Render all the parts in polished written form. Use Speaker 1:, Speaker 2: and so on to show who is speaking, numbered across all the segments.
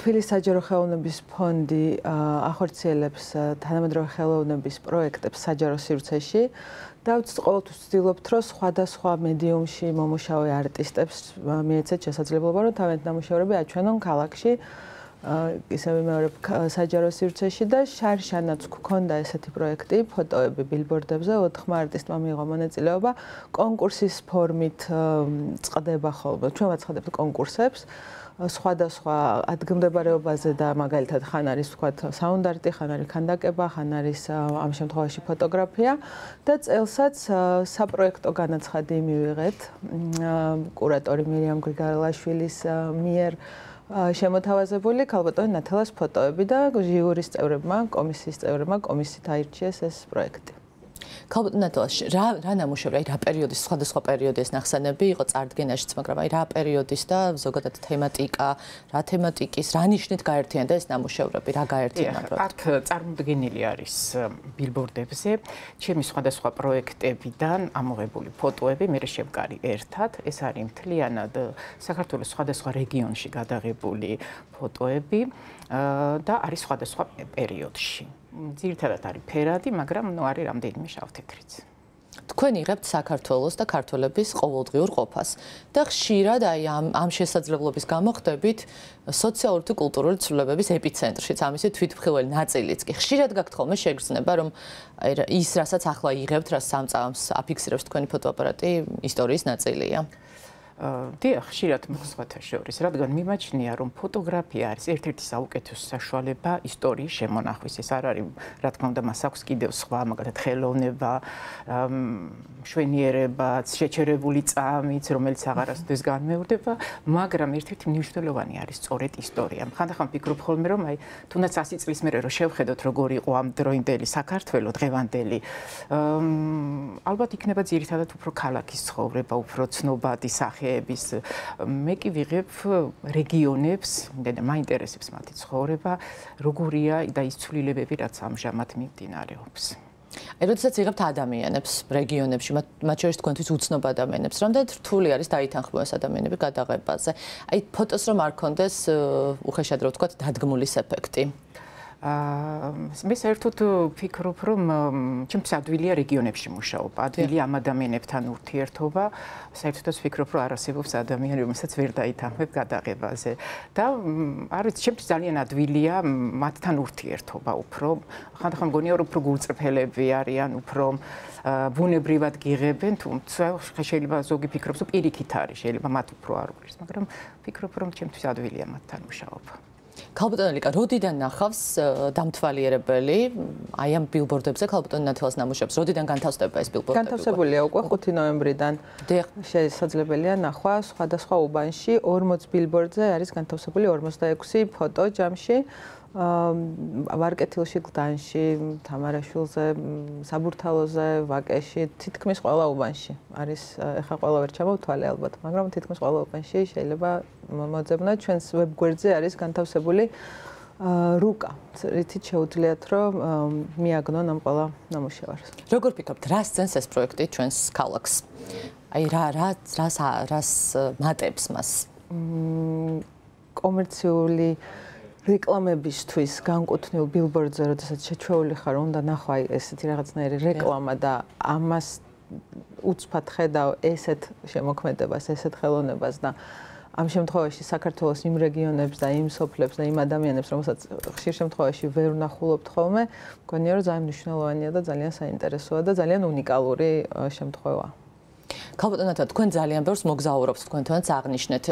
Speaker 1: თბილისის საჯარო ხელოვნების ფონდი ახორციელებს თანამედროვე ხელოვნების პროექტებს საჯარო სივრცეში და ყოველთვის ვცდილობთ, რომ სხვადასხვა მედიუმში მომუშავე არტისტებს მიეცეთ შესაძლებლობა, რომ თავიანთი ნამუშევრები აჩვენონ ქალაქში, ისევე მეორე საჯარო სივრცეში და შარშანაც გვქონდა ესეთი პროექტი, ფოტოები ბილბორდებზე, 4 არტისტმა მიიღო მონაწილეობა, კონკურსის ფორმით წყდება ხოლმე. ჩვენ ვაცხადებთ კონკურსებს სხვადასხვა ადგილმდებარეობაზე და მაგალითად ხან არის ვთქვათ საუნდარტი, ხან არის ქანდაკება, ხან არის ამ შემთხვევაში ფოტოგრაფია და წელსაც საპროექტო განაცხადი მივიღეთ კურატორი მირიამ გრიგალაშვილის მიერ შემოთავაზებული ქალბატონი ნათელას ფოტოები და ჟიურის წევრებმა, კომისიის წევრებმა კომისიით აირჩიეს ეს პროექტი.
Speaker 2: ქალბატონ ნათელას რა ნამუშევრი, რა პერიოდის, სხვადასხვა პერიოდის ნახსენები იყო წარდგენაშიც, მაგრამ რა პერიოდის და ზოგადად თემატიკა, რა თემატიკის, რა ნიშნით გაერთიანდა ეს ნამუშევრები, რა გაერთიანდა?
Speaker 3: აქ წარმოდგენილი არის ბილბორდებზე ჩემი სხვადასხვა პროექტებიდან ამოღებული ფოტოები, მე შევკარი ერთად, ეს არის მთლიანად საქართველოს სხვადასხვა რეგიონში გადაღებული ფოტოები და არის სხვადასხვა პერიოდში. ძირითადად არის ფერადი, მაგრამ არის რამდენიმე შავთეთრიც.
Speaker 2: თქვენ იღებთ საქართველოს და ქართველების ყოველდღიურ ყოფას და ხშირად ამ შესაძლებლობის გამო ხდებით სოციალური თუ კულტურული ცვლილებების ეპიცენტრშიც, ამისი თვითმხილველი ნაწილიც კი. ხშირად გაქვთ ხოლმე შეგრძნება, რომ ის, რასაც ახლა იღებთ, რა სამწამს აფიქსირებს თქვენი ფოტოაპარატი, ისტორიის ნაწილია.
Speaker 3: დიახ, ხშირად მოხსვათა შორის, რადგან მიმაჩნია, რომ ფოტოგრაფია არის ერთ-ერთი საუკეთესო საშუალება ისტორიის შემონახვის. ეს არ არის, რა თქმა უნდა, მას აქვს კიდევ სხვა, მაგალითად, ხელოვნება, მშვენიერება, შეჩერებული წამიც, რომელიც აღარასოდეს განმეორდება, მაგრამ ერთ-ერთი მნიშვნელოვანი არის სწორედ ისტორია. ხანდახან ვფიქრობ ხოლმე, რომ თუნდაც 100 წლის მერე რომ შევხედოთ, როგორი იყო ამ დროინდელი საქართველო, დღევანდელი, ალბათ იქნება ძირითადად უფრო ქალაქის ცხოვრება, უფრო ცნობადი სახეების. მე კი ვიღებ რეგიონებს, მაინტერესებს მათი ცხოვრება, როგორია და ის ცვლილებები, რაც ამჟამად მიმდინარეობს.
Speaker 2: როდესაც იღებთ ადამიანებს რეგიონებში, მათ შორის თქვენთვის უცნობ ადამიანებს, რამდენად რთული არის დაითანხმო ეს ადამიანები გადაღებაზე? ფოტოს რომ არ ქონდეს, უხეშად რო ვთქვათ, დადგმულის ეფექტი.
Speaker 3: მე საერთოდ ვფიქრობ, რომ ჩემთვის ადვილია რეგიონებში მუშაობა, ადვილია ამ ადამიანებთან ურთიერთობა, საერთოდაც ვფიქრობ, რომ არ არსებობს ადამიანი, რომელსაც ვერ დაითანხმებ გადაღებაზე და არის ჩემთვის ძალიან ადვილია მათთან ურთიერთობა უფრო. ხანდახან მგონია, რომ უფრო გულწრფელები არიან, უფრო ბუნებრივად გიღებენ, თუმცა შეიძლება ზოგი ფიქრობს, რომ პირიქით არის, შეიძლება მათ უფრო არ უყვარს, მაგრამ ვფიქრობ, რომ ჩემთვის ადვილია მათთან მუშაობა.
Speaker 2: ქალბატონ ლიკა, როდიდან ნახავს დამთვალიერებელი აი ამ ბილბორდებზე ქალბატონ ნათელას ნამუშევრებს? როდიდან განთავსდება ეს ბილბორდები?
Speaker 1: განთავსებულია უკვე 5 ნოემბრიდან. შესაძლებელია ნახვა სხვადასხვა უბანში, 40 ბილბორდზე არის განთავსებული 46 ფოტო ჯამში. ვარკეთილში, გლდანში, თამარაშვილზე, საბურთალოზე, ვაკეში, თითქმის ყველა უბანში არის. ეხლა ყველა ვერ ჩამოვთვალე ალბათ, მაგრამ თითქმის ყველა უბანში შეიძლება მოძებნოთ. ჩვენს ვებგვერდზე არის განთავსებული რუკა, რითიც შეუძლიათ, რომ მიაგნონ ამ ყველა ნამუშევარს.
Speaker 2: როგორ ფიქრობთ, რა სცენს ეს პროექტი ჩვენს ქალაქს? აი რას მატებს მას?
Speaker 1: კომერციული რეკლამებისთვის განკუთვნილ ბილბორდზე, როდესაც შეჩვეული ხარ, უნდა ნახვა ესეთი რაღაცნაირი რეკლამა და ამას უცბად ხედავ ესეთ შემოქმედებას, ესეთ ხელოვნებას და ამ შემთხვევაში საქართველოს იმ რეგიონებს და იმ სოფლებს და იმ ადამიანებს, რომელსაც ხშირ შემთხვევაში ვერ ვნახულობთ ხოლმე, მგონია, რომ ძალიან მნიშვნელოვანია და ძალიან საინტერესოა და ძალიან უნიკალური შემთხვევა.
Speaker 2: ქალბატონ ნათელა, თქვენ ძალიან ბევრს მოგზაურობთ, თქვენთანაც აღნიშნეთ.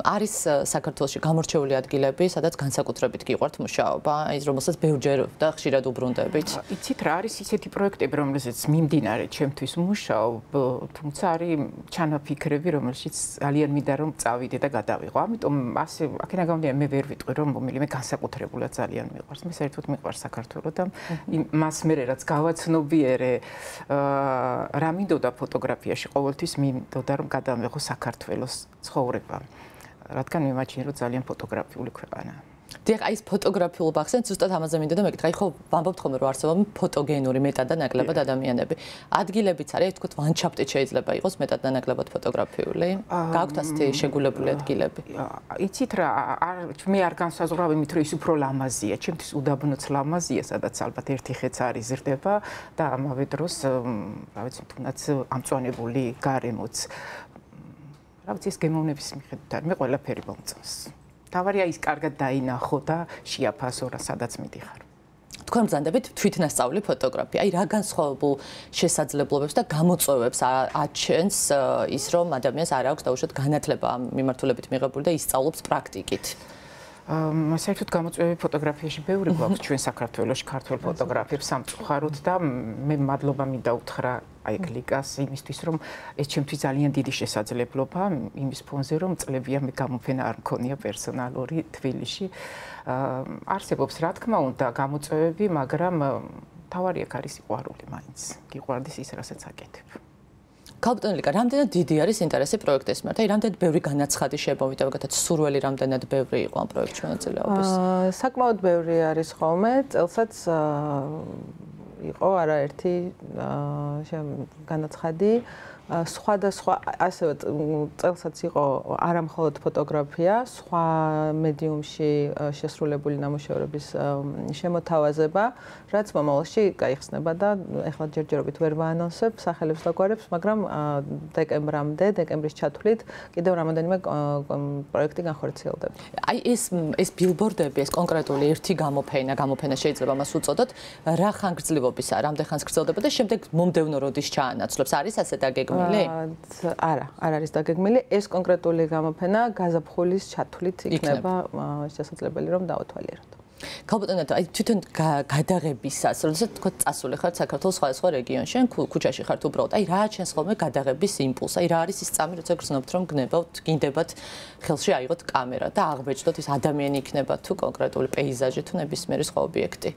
Speaker 2: არის საქართველოში გამორჩეული ადგილები, სადაც განსაკუთრებით გიყვართ მუშაობა, ის რომელსაც ბევრჯერ და ხშირად უბრუნდებით.
Speaker 3: იცით რა არის ისეთი პროექტები, რომელზეც მიმდინარე ჩემთვის მუშაობ, თუმცა არის ჩანაფიქრები, რომელშიც ძალიან მინდა რომ წავიდე და გადავიღო. ამიტომ ასე აქედან გამომდინარე მე ვერ ვიტყვი რომ მომილიმე განსაკუთრებულად ძალიან მიყვარს. მე საერთოდ მიყვარს საქართველო და მას მე რაც გავაცნობიერე რა მინდოდა ფოტოგრაფიაში ყოველთვის მინდოდა რომ გადავიღო საქართველოს ცხოვრება. რადგან მიმაჩნია რომ ძალიან ფოტოგრაფიული ქვეყანაა.
Speaker 2: დიახ, აი ეს ფოტოგრაფიულ ბახსენს ზუსტად ამაზე მინდოდა მეკითხა. აი ხო ვამბობთ ხოლმე რომ არსებობენ ფოტოგენური მეტად და ნაკლებად ადამიანები. ადგილებიც არის, აი თქო ლანდშაფტით შეიძლება იყოს მეტად და ნაკლებად ფოტოგრაფიული. გაქვთ ასეთი შეგულებული ადგილები?
Speaker 3: იცით რა, მე არ განსაზღვრავ იმით რომ ის უფრო ლამაზია, ჩემთვის უდაბნოც ლამაზია, სადაც ალბათ ერთი ხეც არ იზრდება და ამავე დროს, რა ვიცი, თუნდაც ამწვანებული გარემოც. რა ვიცი, ეს გემოვნების მიხედვით არის, მე ყველაფერი მომწონს. თავარია ის კარგად დაინახო და შეაფასო რა სადაც მიდიხარ.
Speaker 2: თქვენ ბრძანდებით თვითნასწავლი ფოტოგრაფია. აი რა განსხვავებულ შესაძლებლობებს და გამოწვევებს აჩენს ის რომ ადამიანს არ აქვს დაუშვათ განათლება ამ მიმართულებით მიღებული და ისწავლობს პრაქტიკით.
Speaker 3: საერთოდ გამოწვევები ფოტოგრაფიაში ბევრი გვაქვს ჩვენ საქართველოში ქართველ ფოტოგრაფებს სამწუხაროდ და მე მადლობა მინდა უთხრა აი კლიკას იმისთვის რომ ეს ჩემთვის ძალიან დიდი შესაძლებლობა იმის ფონზე რომ წლებია მე გამოფენა არ მქონია პერსონალური თბილისში არსებობს რა თქმა უნდა გამოწვევები მაგრამ თავარი აქ არის სიყვარული მაინც გიყვარდეს ის რასაც აკეთებ
Speaker 2: კაპიტანი ლიკა, რამდენად დიდი არის ინტერესი პროექტის მიმართ? აი, რამდენად ბევრი განაცხადი შემოვიდა, ვიგათაც სურველი რამდენად ბევრი იყო ამ პროექტში მონაწილეობის?
Speaker 1: საკმაოდ ბევრი არის ხოლმე, წელსაც იყო არაერთი განაცხადი. სხვადასხვა ასევე წელსაც იყო არა მხოლოდ ფოტოგრაფია, სხვა მედიუმში შესრულებული ნამუშევრების შემოთავაზება, რაც მომავალში გაიხსნება და ეხლა ჯერჯერობით ვერ ვაანონსებ სახელებს და გვარებს, მაგრამ დეკემბრის ჩათვლით კიდევ რამოდენიმე პროექტი განხორციელდება.
Speaker 2: აი ეს ბილბორდები, ეს კონკრეტული ერთი გამოფენა შეიძლება მას უწოდოთ, რა ხანგრძლივობისაა, რამდენ ხანს გრძელდება და შემდეგ მომდევნო როდის ჩაანაცვლებს? არის ასე დაგეგმილი?
Speaker 1: არა, არ არის დაგეგმილი. ეს კონკრეტული გამოფენა გაზაფხულის ჩათვლით იქნება შესაძლებელი რომ დავათვალიეროთ.
Speaker 2: კაპიტანად, აი თვითონ გადაღებისას, როდესაც თქვა წასული ხართ საქართველოს სხვადასხვა რეგიონში, ან ქუჩაში ხართ უბრალოდ, აი რა აჩენს ხოლმე გადაღების იმპულსი? აი რა არის ის წამი, როცა გრძნობთ რომ გნებავთ, გინდებათ ხელში აიღოთ კამერა და აღბეჭდოთ ის ადამიანი იქნება თუ კონკრეტული პეიზაჟი თუ ნებისმიერი სხვა ობიექტი?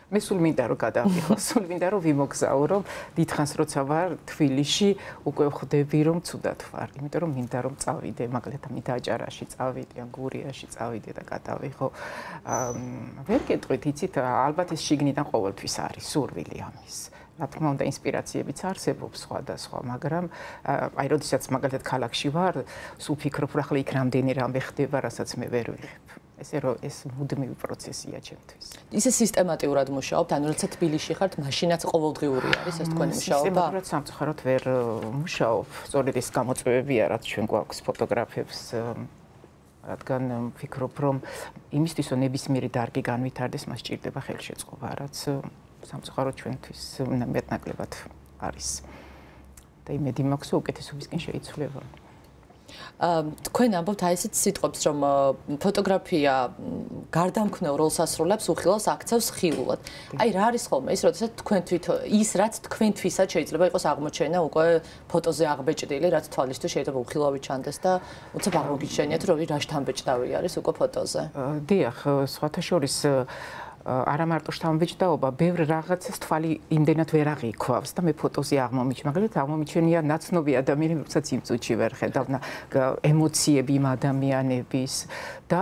Speaker 3: მე სულ მინდა რომ გადავიღო, სულ მინდა რომ ვიმოგზაო, რომ დიდხანს როცა ვარ თბილისში, უკვე ხვდები რომ ცუდად ვარ, იმიტომ რომ მინდა რომ წავიდე, მაგალითად მიდააჭარაში წავიდე, ან გურიაში წავიდე და გადავიღო. ვერ გეტყვით, იცით, ალბათ ეს შიგნიდან ყოველთვის არის სურვილი ამის. რა თქმა უნდა, ინსპირაციებიც არსებობს სხვადასხვა, მაგრამ აი როდესაც მაგალითად ქალაქში ვარ, სულ ფიქრობ, რომ ახლა იქ რამდენი რამე ხდება, რასაც მე ვერ ვიღებ. ეს მუდმივი პროცესია ჩემთვის.
Speaker 2: ისე სისტემატიურად მუშაობთ, ანუ როცა თბილისში ხართ, მაშინაც ყოველდღიური არის ეს თქვენი მუშაობა?
Speaker 3: სისტემატურად სამწუხაროდ ვერ მუშაობ. სწორედ ეს გამოწვევებია, რაც ჩვენ გვაქვს ფოტოგრაფებს, რადგან ვფიქრობ, რომ იმისთვის, რომ ნებისმიერი დარგი განვითარდეს, მას სჭირდება ხელშეწყობა, რაც სამწუხაროდ ჩვენთვის მეტნაკლებად არის. და იმედი მაქვს, რომ უკეთესობისკენ შეიცვლება.
Speaker 2: თქვენ ამბობთ აი ესეთ სიტყვებს, რომ ფოტოგრაფია გარდამქმნელ როლს ასრულებს, უხილავს აქცევს ხილულად. აი რა არის ხოლმე ის, როდესაც ის რაც თქვენთვისაც შეიძლება იყოს აღმოჩენა უკვე ფოტოზე აღბეჭდილი, რაც თვალისთვის შეიძლება უხილავი ჩანდეს და უცებ აღმოგიჩენიათ, რომ რა შთამბეჭდავი არის უკვე ფოტოზე.
Speaker 3: დიახ, სხვათა შორის არა მარტო შთამბეჭდაობა, ბევრ რაღაცას თვალი იმდენად ვერ აღიქვავს და მე ფოტოზე აღმომიჩნია. მაგალითად, აღმომიჩენია ნაცნობი ადამიანი, რომელსაც იმ წუთში ვერ ხედავ, ემოციები იმ ადამიანების და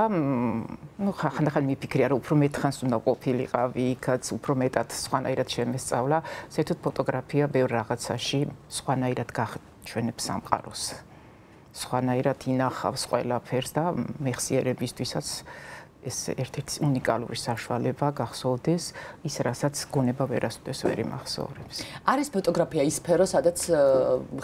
Speaker 3: ხანდახან მიფიქრია, რომ უფრო მეტხანს უნდა ყოფილიყავი იქაც, უფრო მეტად სხვანაირად შემესწავლა. საერთოდ ფოტოგრაფია ბევრ რაღაცაში სხვანაირად გაჩვენებს სამყაროს. სხვანაირად ინახავს ყველაფერს და მეხსიერებისთვისაც ეს ერთ-ერთი უნიკალური საშუალება გახსოვდეს ის, რასაც გონება ვერასოდეს ვერ იმახსოვრებს.
Speaker 2: არის ფოტოგრაფია ის სფერო, სადაც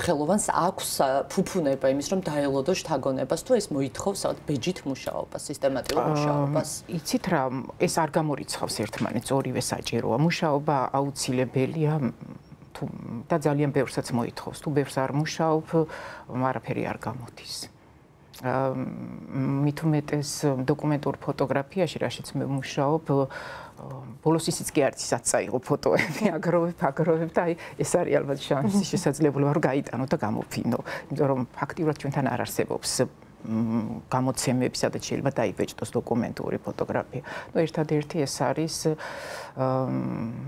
Speaker 2: ხელოვანს აქვს ფუფუნება იმის, რომ დაელოდო შთაგონებას, თუ ეს მოითხოვს ბეჯით მუშაობას, სისტემატიურ მუშაობას?
Speaker 3: იცით რა, ეს არ გამორიცხავს ერთმანეთს, ორივე საჭიროა. მუშაობა აუცილებელია და ძალიან ბევრსაც მოითხოვს. თუ ბევრს არ მუშაობ, არაფერი არ გამოდის. მით უმეტეს დოკუმენტურ ფოტოგრაფიაში, რაშიც მე ვმუშაობ, ბოლოს ისიც კი არის, ისაც წაიღო ფოტოები, აგროვებ და აი ეს არის ალბათ შანსი შესაძლებლობა რომ გაიტანო და გამოფინო, იმიტომ რომ ფაქტიურად ჩვენთან არ არსებობს გამოცემები, სადაც შეიძლება დაიბეჭდოს დოკუმენტური ფოტოგრაფია. ერთადერთი ეს არის,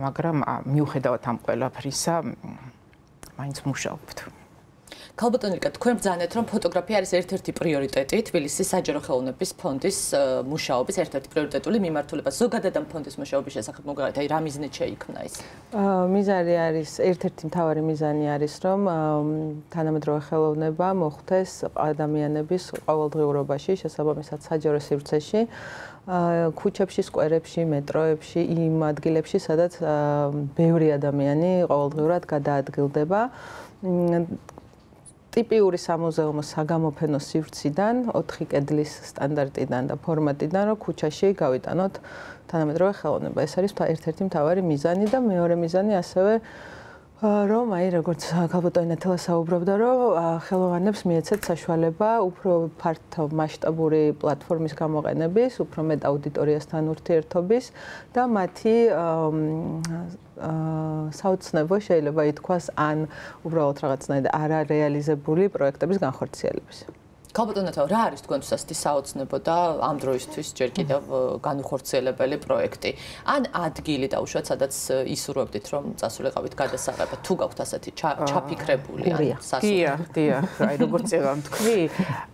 Speaker 3: მაგრამ მიუხედავად ამ ყველაფრისა, მაინც მუშაობთ.
Speaker 2: ქალბატონი ლიკა, თქვენ ბრძანეთ, რომ ფოტოგრაფია არის ერთ-ერთი პრიორიტეტი თბილისის საჯარო ხელოვნების ფონდის მუშაობის ერთ-ერთი პრიორიტეტული მიმართულება. ზოგადად ამ ფონდის მუშაობის შესახებ მოგარეთ, აი რა მიზნით შეიქმნა ეს?
Speaker 1: მიზანი არის, ერთ-ერთი მთავარი მიზანი არის, რომ თანამედროვე ხელოვნება მოხვდეს ადამიანების ყოველდღიურობაში, შესაბამისად საჯარო სივრცეში, ქუჩებში, სკვერებში, მეტროებში, იმ ადგილებში, სადაც ბევრი ადამიანი ყოველდღიურად გადაადგილდება. ტიპიური სამუზეუმო საგამოფენო სივრციდან, 4 კედლის სტანდარტიდან და ფორმატიდან, რომ ქუჩაში გავიტანოთ თანამედროვე ხელოვნება. ეს არის ერთ-ერთი მთავარი მიზანი და მეორე მიზანი ასევე რომ აი როგორც ქალბატონი ნათელა საუბრობდა, რომ ხელოვანებს მიეცეთ საშუალება უფრო ფართო მასშტაბური პლატფორმის გამოყენების, უფრო მეტ აუდიტორიასთან ურთიერთობის და მათი საოცნებო შეიძლება ითქვას ან უბრალოდ რაღაცნაირად არარეალიზებული პროექტების განხორციელების.
Speaker 2: ქალბატონი ნათელა, რა არის თქვენთვის ასეთი საოცნებო და ამ დროისთვის ჯერ კიდევ განუხორციელებელი პროექტი? ან ადგილი დაუშვათ, სადაც ისურვებდით, რომ წასულიყავით გადასაღებად, თუ გაქვთ ასეთი ჩაფიქრებული ან
Speaker 3: დიახ, აი როგორც წევა თქვი,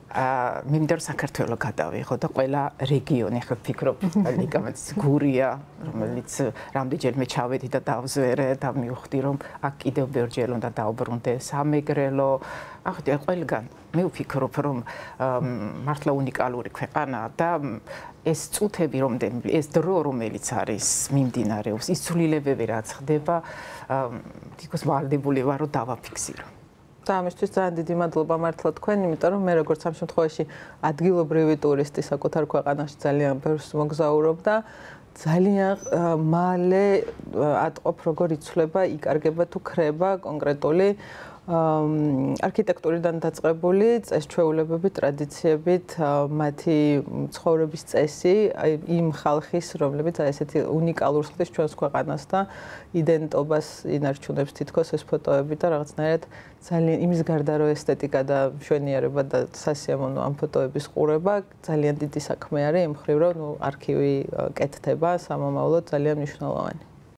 Speaker 3: მინდა საქართველო გადავიღო და ყველა რეგიონი ხო ფიქრობ, ლიკამაც გურია, რომელიც რამდენჯერმე ჩავედი და დავზვერე და მივხვდი, რომ აქ კიდევ ბევრჯერ უნდა დავბრუნდე, სამეგრელო, ახლა ყველგან მე ვფიქრობ, რომ მართლა უნიკალური ქვეყანაა და ეს წუთები რომდენი, ეს დრო რომელიც არის მიმდინარეობს, ის ცვლილებები რაც ხდება, თითქოს ვალდებული ვარ რომ დავაფიქსირო.
Speaker 1: და ამისთვის ძალიან დიდი მადლობა მართლა თქვენ, იმიტომ რომ მე როგორც ამ შემთხვევაში ადგილობრივი ტურისტი საკუთარ ქვეყანაში ძალიან ბევრს მოგზაურობ და ძალიან მალე ატყობ როგორ იცვლება, იკარგება თუ ქრება კონკრეტული არქიტექტურიდან დაწყებული წესჩვეულებებით, ტრადიციებით, მათი ცხოვრების წესი, აი იმ ხალხის, რომლებიც აი ესეთი უნიკალურს ხდის ჩვენს ქვეყანას და იდენტობას ინარჩუნებს თითქოს ეს ფოტოები და რაღაცნაირად ძალიან იმის გარდა რომ ესთეტიკა და მშვენიერება და სასიამოვნო ამ ფოტოების ყურება ძალიან დიდი საქმე არის იმ მხრივ რომ არქივი კეთდება სამომავლოდ ძალიან მნიშვნელოვანი.